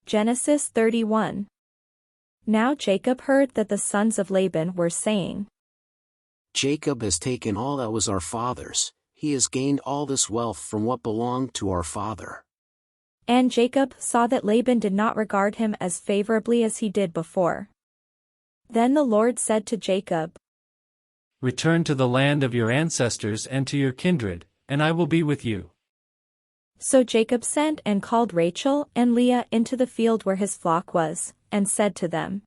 Genesis 31. Now Jacob heard that the sons of Laban were saying, Jacob has taken all that was our father's, he has gained all this wealth from what belonged to our father. And Jacob saw that Laban did not regard him as favorably as he did before. Then the Lord said to Jacob, Return to the land of your ancestors and to your kindred, and I will be with you. So Jacob sent and called Rachel and Leah into the field where his flock was, and said to them,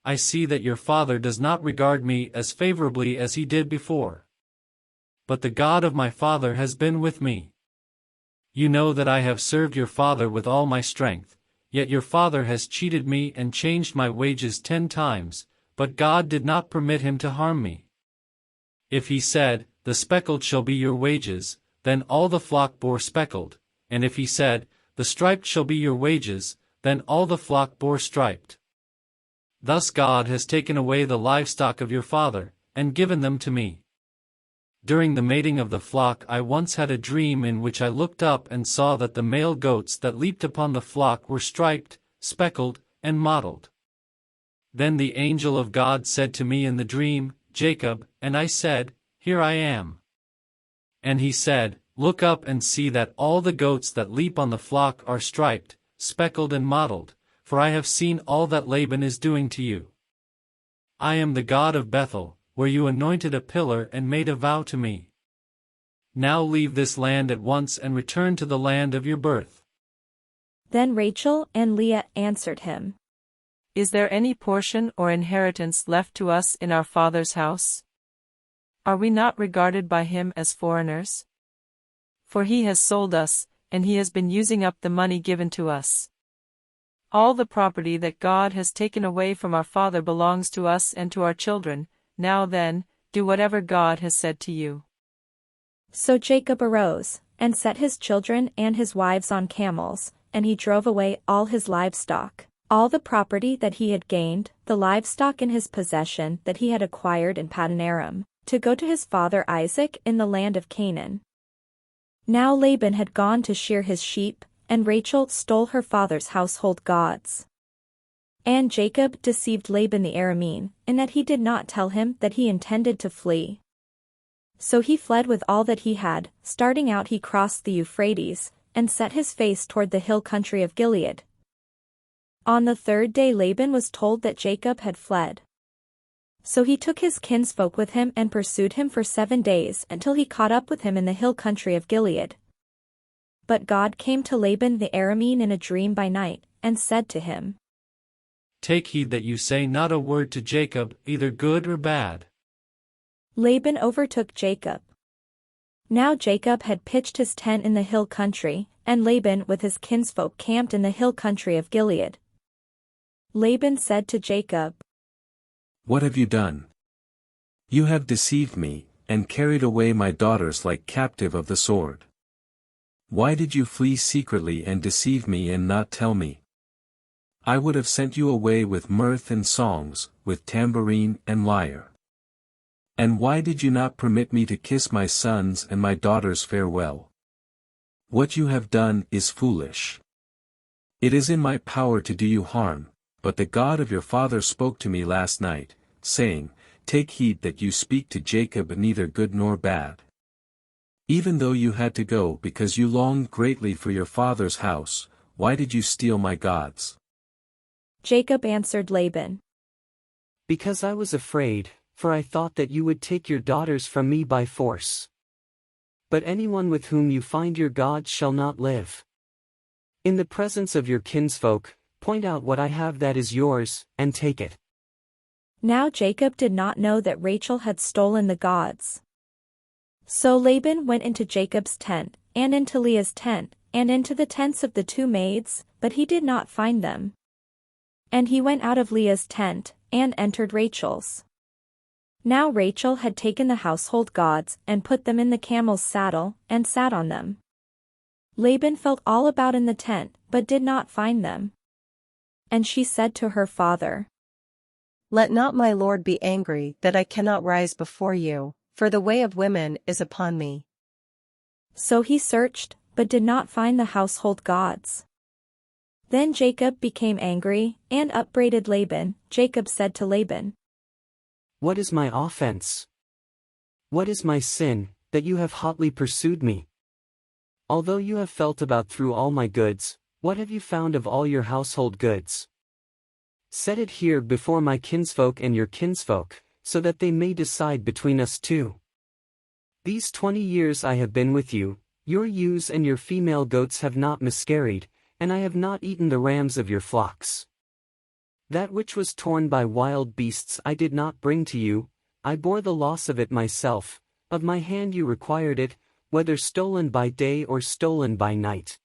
I see that your father does not regard me as favorably as he did before. But the God of my father has been with me. You know that I have served your father with all my strength, yet your father has cheated me and changed my wages 10 times, but God did not permit him to harm me. If he said, The speckled shall be your wages, then all the flock bore speckled, and if he said, The striped shall be your wages, then all the flock bore striped. Thus God has taken away the livestock of your father, and given them to me. During the mating of the flock I once had a dream in which I looked up and saw that the male goats that leaped upon the flock were striped, speckled, and mottled. Then the angel of God said to me in the dream, Jacob, and I said, Here I am. And he said, Look up and see that all the goats that leap on the flock are striped, speckled and mottled, for I have seen all that Laban is doing to you. I am the God of Bethel, where you anointed a pillar and made a vow to me. Now leave this land at once and return to the land of your birth. Then Rachel and Leah answered him, Is there any portion or inheritance left to us in our father's house? Are we not regarded by him as foreigners? For he has sold us, and he has been using up the money given to us. All the property that God has taken away from our father belongs to us and to our children. Now then, do whatever God has said to you. So Jacob arose, and set his children and his wives on camels, and he drove away all his livestock, all the property that he had gained, the livestock in his possession that he had acquired in Paddan Aram, to go to his father Isaac in the land of Canaan. Now Laban had gone to shear his sheep, and Rachel stole her father's household gods. And Jacob deceived Laban the Aramean, in that he did not tell him that he intended to flee. So he fled with all that he had. Starting out he crossed the Euphrates, and set his face toward the hill country of Gilead. On the 3rd day Laban was told that Jacob had fled. So he took his kinsfolk with him and pursued him for 7 days until he caught up with him in the hill country of Gilead. But God came to Laban the Aramean in a dream by night, and said to him, Take heed that you say not a word to Jacob, either good or bad. Laban overtook Jacob. Now Jacob had pitched his tent in the hill country, and Laban with his kinsfolk camped in the hill country of Gilead. Laban said to Jacob, What have you done? You have deceived me, and carried away my daughters like captive of the sword. Why did you flee secretly and deceive me and not tell me? I would have sent you away with mirth and songs, with tambourine and lyre. And why did you not permit me to kiss my sons and my daughters farewell? What you have done is foolish. It is in my power to do you harm, but the God of your father spoke to me last night, saying, Take heed that you speak to Jacob neither good nor bad. Even though you had to go because you longed greatly for your father's house, why did you steal my gods? Jacob answered Laban, Because I was afraid, for I thought that you would take your daughters from me by force. But anyone with whom you find your gods shall not live. In the presence of your kinsfolk, point out what I have that is yours, and take it. Now Jacob did not know that Rachel had stolen the gods. So Laban went into Jacob's tent, and into Leah's tent, and into the tents of the 2 maids, but he did not find them. And he went out of Leah's tent, and entered Rachel's. Now Rachel had taken the household gods, and put them in the camel's saddle, and sat on them. Laban felt all about in the tent, but did not find them. And she said to her father, Let not my lord be angry that I cannot rise before you, for the way of women is upon me. So he searched, but did not find the household gods. Then Jacob became angry, and upbraided Laban. Jacob said to Laban, "What is my offense? What is my sin, that you have hotly pursued me? Although you have felt about through all my goods, what have you found of all your household goods? Set it here before my kinsfolk and your kinsfolk, so that they may decide between us two. These 20 years I have been with you, your ewes and your female goats have not miscarried, and I have not eaten the rams of your flocks. That which was torn by wild beasts I did not bring to you, I bore the loss of it myself, of my hand you required it, whether stolen by day or stolen by night.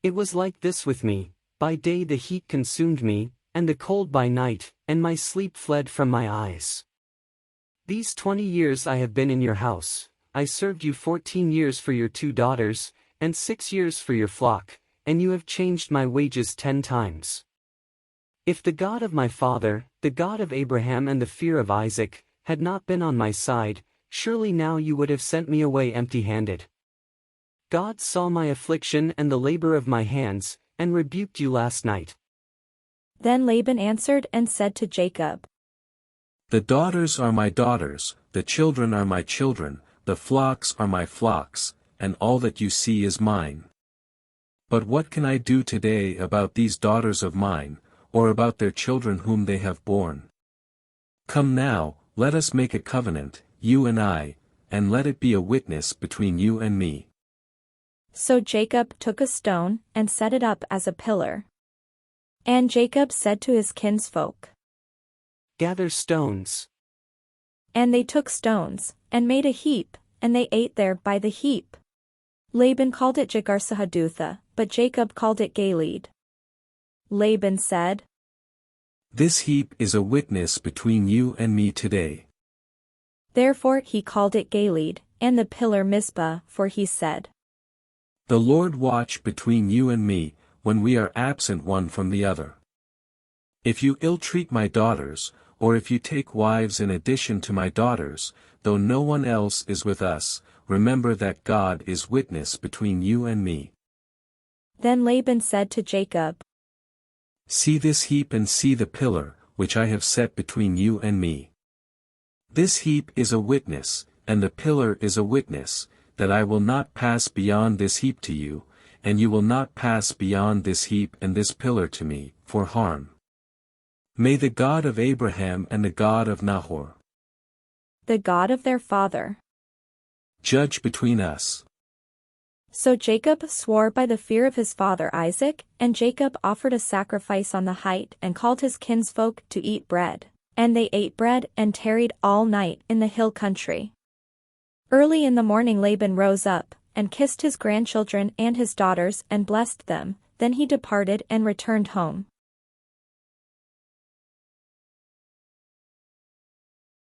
It was like this with me, by day the heat consumed me, and the cold by night, and my sleep fled from my eyes. These 20 years I have been in your house, I served you 14 years for your 2 daughters, and 6 years for your flock, and you have changed my wages 10 times. If the God of my father, the God of Abraham and the fear of Isaac, had not been on my side, surely now you would have sent me away empty-handed. God saw my affliction and the labor of my hands, and rebuked you last night." Then Laban answered and said to Jacob, The daughters are my daughters, the children are my children, the flocks are my flocks, and all that you see is mine. But what can I do today about these daughters of mine, or about their children whom they have borne? Come now, let us make a covenant, you and I, and let it be a witness between you and me. So Jacob took a stone, and set it up as a pillar. And Jacob said to his kinsfolk, "Gather stones." And they took stones, and made a heap, and they ate there by the heap. Laban called it Jegar-sahadutha, but Jacob called it Galeed. Laban said, This heap is a witness between you and me today. Therefore he called it Galeed, and the pillar Mizpah, for he said, The Lord watch between you and me, when we are absent one from the other. If you ill-treat my daughters, or if you take wives in addition to my daughters, though no one else is with us, remember that God is witness between you and me. Then Laban said to Jacob, See this heap and see the pillar, which I have set between you and me. This heap is a witness, and the pillar is a witness, that I will not pass beyond this heap to you, and you will not pass beyond this heap and this pillar to me, for harm. May the God of Abraham and the God of Nahor, the God of their father, judge between us. So Jacob swore by the fear of his father Isaac, and Jacob offered a sacrifice on the height and called his kinsfolk to eat bread. And they ate bread and tarried all night in the hill country. Early in the morning Laban rose up, and kissed his grandchildren and his daughters and blessed them, then he departed and returned home.